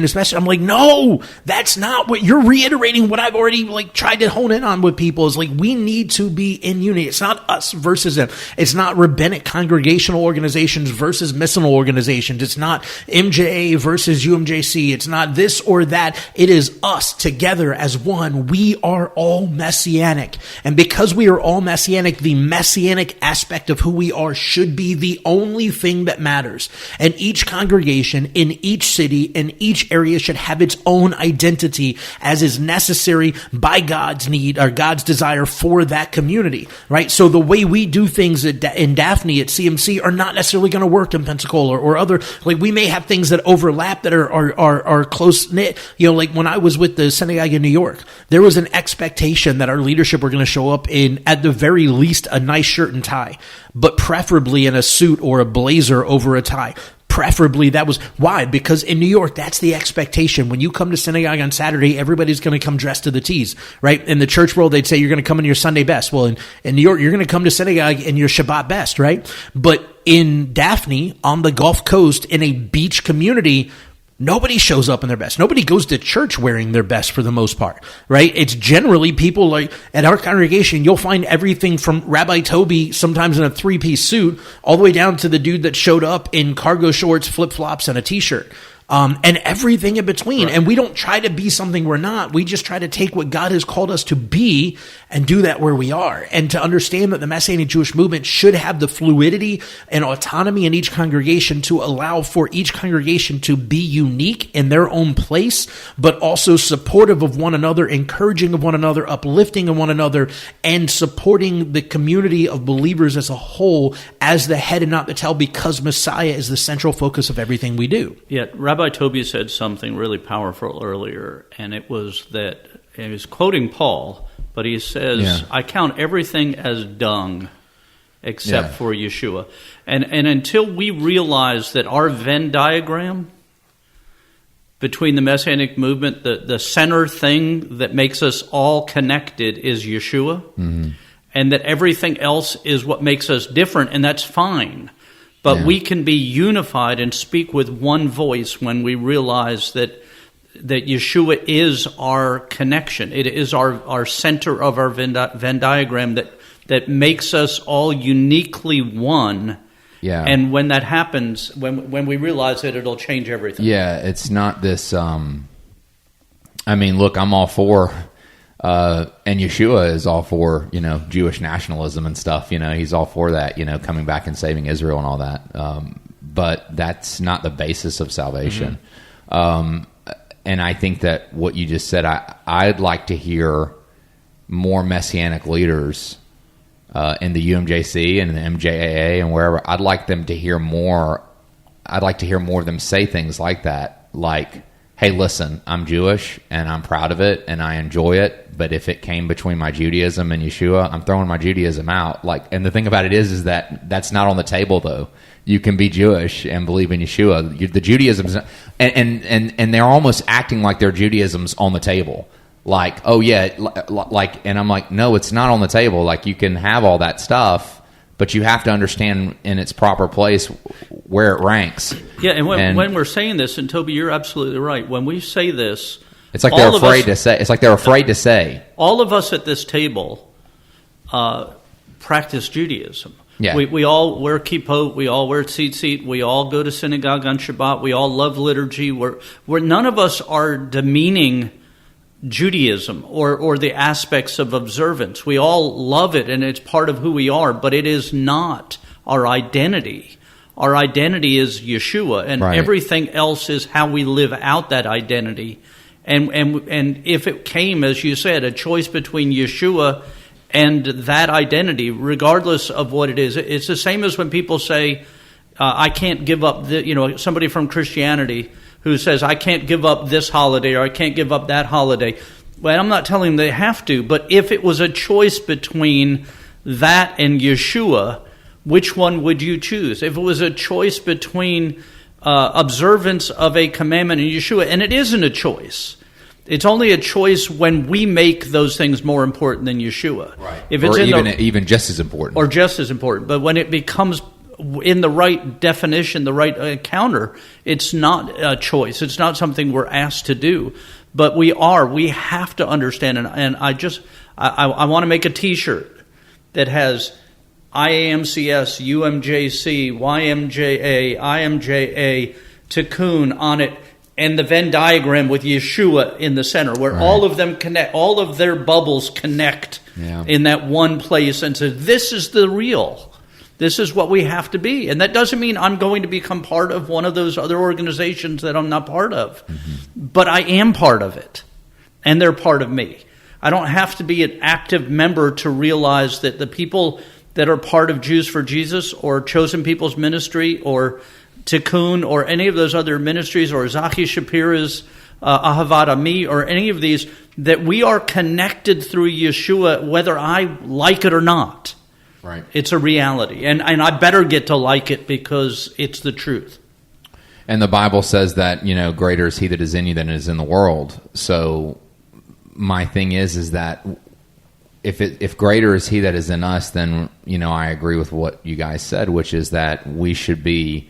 Speaker 1: his message. I'm like, no, that's not what you're reiterating. What I've already tried to hone in on with people is we need to be in unity. It's not us versus them. It's not rabbinic congregational organizations versus missional organizations. It's not MJA versus UMJC. It's not this or that. It is us together as one. We are all Messianic. And because we are all Messianic, the Messianic aspect of who we are should be the only thing that matters. And each congregation in each city, in each area should have its own identity as is necessary by God's need or God's desire for that community, right? So the way we do things in Daphne at CMC are not necessarily going to work in Pensacola or other, we may have things that overlap that are close knit. When I was with the synagogue in New York, there was an expectation that our leadership were going to show up in, at the very least, a nice shirt and tie, but preferably in a suit or a blazer over a tie. Preferably that was why, because in New York, that's the expectation. When you come to synagogue on Saturday, everybody's going to come dressed to the T's, right? In the church world, they'd say you're going to come in your Sunday best. Well, in New York, you're going to come to synagogue in your Shabbat best, right? But in Daphne, on the Gulf Coast, in a beach community, nobody shows up in their best. Nobody goes to church wearing their best for the most part, right? It's generally people at our congregation, you'll find everything from Rabbi Toby, sometimes in a 3-piece suit, all the way down to the dude that showed up in cargo shorts, flip-flops, and a t-shirt. And everything in between. Right. And we don't try to be something we're not. We just try to take what God has called us to be and do that where we are. And to understand that the Messianic Jewish Movement should have the fluidity and autonomy in each congregation to allow for each congregation to be unique in their own place, but also supportive of one another, encouraging of one another, uplifting of one another, and supporting the community of believers as a whole as the head and not the tail, because Messiah is the central focus of everything we do.
Speaker 2: Yeah, Rabbi Toby said something really powerful earlier, and it was that he was quoting Paul, but he says, I count everything as dung except for Yeshua. And until we realize that our Venn diagram between the Messianic movement, the center thing that makes us all connected is Yeshua, and that everything else is what makes us different, and that's fine. But we can be unified and speak with one voice when we realize that Yeshua is our connection. It is our center of our Venn diagram that makes us all uniquely one. Yeah. And when that happens, when we realize it, it'll change everything.
Speaker 3: Yeah, it's not this... look, I'm all for And Yeshua is all for, Jewish nationalism and stuff. He's all for that, coming back and saving Israel and all that. But that's not the basis of salvation. And I think that what you just said, I'd like to hear more Messianic leaders in the UMJC and the MJAA and wherever. I'd like them to hear more. I'd like to hear more of them say things like that, like, hey, listen, I'm Jewish and I'm proud of it and I enjoy it, but if it came between my Judaism and Yeshua, I'm throwing my Judaism out. And the thing about it is that that's not on the table, though. You can be Jewish and believe in Yeshua. The Judaism's and they're almost acting like their Judaism's on the table. Like, oh yeah, and I'm like, no, it's not on the table. Like, you can have all that stuff, but you have to understand in its proper place where it ranks.
Speaker 2: Yeah, and when we're saying this, and Toby, you're absolutely right. When we say this,
Speaker 3: it's like they're afraid to say. It's like they're afraid to say.
Speaker 2: All of us at this table practice Judaism.
Speaker 3: Yeah.
Speaker 2: We all wear kippot, we all wear tzitzit, we all go to synagogue on Shabbat, we all love liturgy. We're none of us are demeaning Judaism or the aspects of observance. We all love it and it's part of who we are, but it is not our identity. Our identity is Yeshua, and everything else is how we live out that identity. And if it came, as you said, a choice between Yeshua and that identity, regardless of what it is, it's the same as when people say, I can't give up, somebody from Christianity who says, I can't give up this holiday or I can't give up that holiday. Well, I'm not telling them they have to, but if it was a choice between that and Yeshua, which one would you choose? If it was a choice between observance of a commandment and Yeshua, and it isn't a choice. It's only a choice when we make those things more important than Yeshua.
Speaker 3: Right.
Speaker 2: If it's
Speaker 3: even just as important.
Speaker 2: Or just as important. But when it becomes in the right definition, the right encounter, it's not a choice. It's not something we're asked to do. But we have to understand. And I want to make a T-shirt that has IAMCS, UMJC, YMJA, IMJA, Tikkun on it, and the Venn diagram with Yeshua in the center, where all of them connect, all of their bubbles connect in that one place, and say, this is the real. This is what we have to be. And that doesn't mean I'm going to become part of one of those other organizations that I'm not part of. But I am part of it, and they're part of me. I don't have to be an active member to realize that the people that are part of Jews for Jesus or Chosen People's Ministry or Tikkun or any of those other ministries or Zaki Shapira's Ahavat Ami or any of these, that we are connected through Yeshua whether I like it or not.
Speaker 3: Right.
Speaker 2: It's a reality. And I better get to like it because it's the truth.
Speaker 3: And the Bible says that, greater is he that is in you than is in the world. So my thing is that if greater is he that is in us, then, I agree with what you guys said, which is that we should be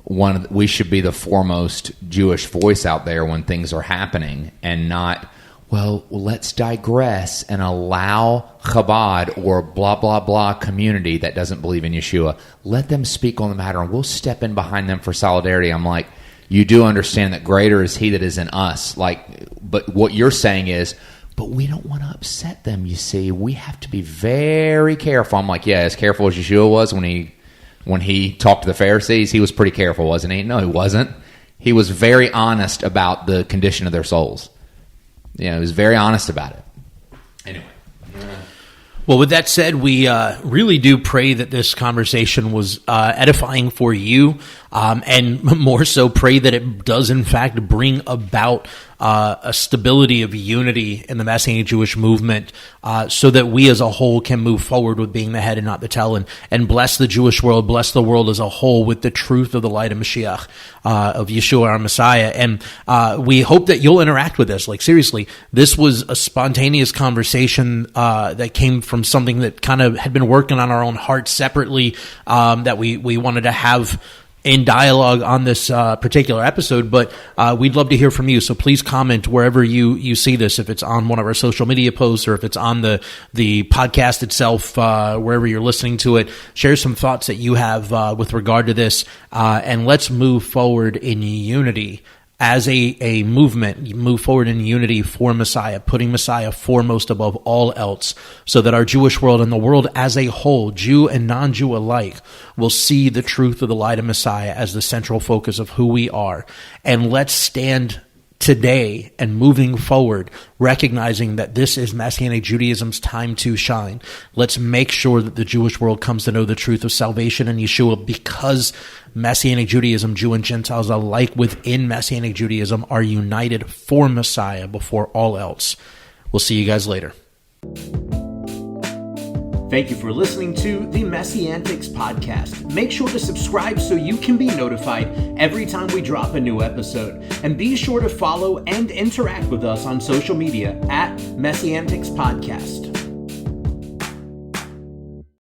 Speaker 3: the foremost Jewish voice out there when things are happening, and not, well, let's digress and allow Chabad or blah, blah, blah community that doesn't believe in Yeshua. Let them speak on the matter, and we'll step in behind them for solidarity. I'm like, you do understand that greater is he that is in us. But what you're saying is, but we don't want to upset them, you see. We have to be very careful. I'm like, yeah, as careful as Yeshua was when he talked to the Pharisees, he was pretty careful, wasn't he? No, he wasn't. He was very honest about the condition of their souls. He was very honest about it. Anyway.
Speaker 1: Well, with that said, we really do pray that this conversation was edifying for you, and more so pray that it does, in fact, bring about a stability of unity in the Messianic Jewish movement, so that we as a whole can move forward with being the head and not the tail, and bless the Jewish world, bless the world as a whole with the truth of the light of Mashiach, of Yeshua, our Messiah. And we hope that you'll interact with us. Like, seriously, this was a spontaneous conversation that came from something that kind of had been working on our own hearts separately, that we wanted to have in dialogue on this particular episode, but we'd love to hear from you. So please comment wherever you see this, if it's on one of our social media posts or if it's on the podcast itself, wherever you're listening to it. Share some thoughts that you have with regard to this, and let's move forward in unity as a movement, you move forward in unity for Messiah, putting Messiah foremost above all else, so that our Jewish world and the world as a whole, Jew and non-Jew alike, will see the truth of the light of Messiah as the central focus of who we are. And let's stand today and moving forward, recognizing that this is Messianic Judaism's time to shine. Let's make sure that the Jewish world comes to know the truth of salvation in Yeshua, because Messianic Judaism, Jew and Gentiles alike within Messianic Judaism, are united for Messiah before all else. We'll see you guys later. Thank you for listening to the MessianTics podcast. Make sure to subscribe so you can be notified every time we drop a new episode. And be sure to follow and interact with us on social media at MessianTics Podcast.